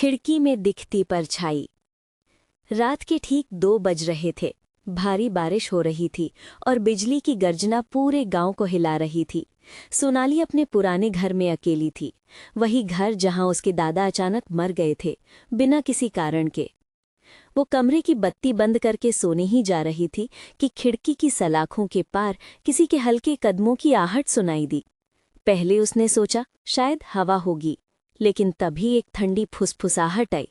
खिड़की में दिखती परछाई। रात के ठीक 2 बज रहे थे। भारी बारिश हो रही थी और बिजली की गर्जना पूरे गांव को हिला रही थी। सोनाली अपने पुराने घर में अकेली थी, वही घर जहां उसके दादा अचानक मर गए थे, बिना किसी कारण के। वो कमरे की बत्ती बंद करके सोने ही जा रही थी कि खिड़की की सलाखों के पार किसी के हल्के कदमों की आहट सुनाई दी। पहले उसने सोचा शायद हवा होगी, लेकिन तभी एक ठंडी फुसफुसाहट आई।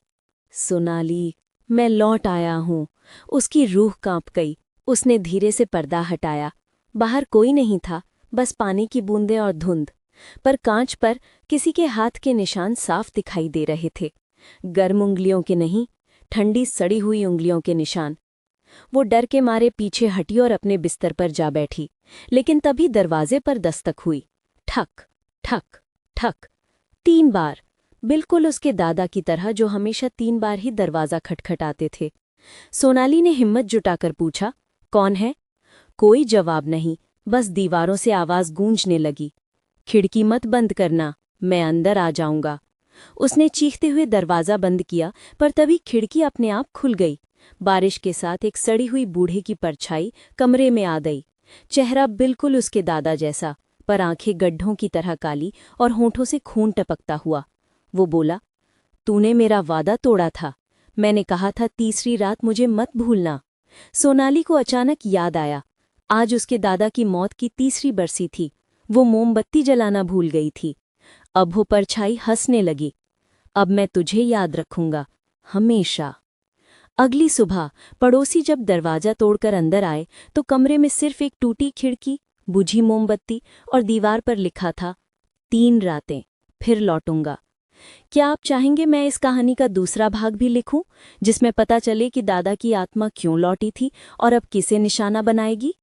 सोनाली, मैं लौट आया हूँ। उसकी रूह कांप गई। उसने धीरे से पर्दा हटाया। बाहर कोई नहीं था, बस पानी की बूंदें और धुंध। पर कांच पर किसी के हाथ के निशान साफ दिखाई दे रहे थे। गर्म उंगलियों के नहीं, ठंडी सड़ी हुई उंगलियों के निशान। वो डर के मारे पीछे हटी और अपने बिस्तर पर जा बैठी। लेकिन तभी दरवाजे पर दस्तक हुई। ठक ठक ठक, 3 बार। बिल्कुल उसके दादा की तरह, जो हमेशा 3 बार ही दरवाज़ा खटखटाते थे। सोनाली ने हिम्मत जुटाकर पूछा, कौन है? कोई जवाब नहीं, बस दीवारों से आवाज़ गूंजने लगी। खिड़की मत बंद करना, मैं अंदर आ जाऊंगा। उसने चीखते हुए दरवाज़ा बंद किया, पर तभी खिड़की अपने आप खुल गई। बारिश के साथ एक सड़ी हुई बूढ़े की परछाई कमरे में आ गई। चेहरा बिल्कुल उसके दादा जैसा, पर आंखें गड्ढों की तरह काली और होठों से खून टपकता हुआ। वो बोला, तूने मेरा वादा तोड़ा था। मैंने कहा था तीसरी रात मुझे मत भूलना। सोनाली को अचानक याद आया, आज उसके दादा की मौत की तीसरी बरसी थी। वो मोमबत्ती जलाना भूल गई थी। अब वो परछाई हंसने लगी। अब मैं तुझे याद रखूंगा, हमेशा। अगली सुबह पड़ोसी जब दरवाजा तोड़कर अंदर आए तो कमरे में सिर्फ एक टूटी खिड़की, बुझी मोमबत्ती और दीवार पर लिखा था, 3 रातें, फिर लौटूंगा। क्या आप चाहेंगे मैं इस कहानी का दूसरा भाग भी लिखूं, जिसमें पता चले कि दादा की आत्मा क्यों लौटी थी और अब किसे निशाना बनाएगी?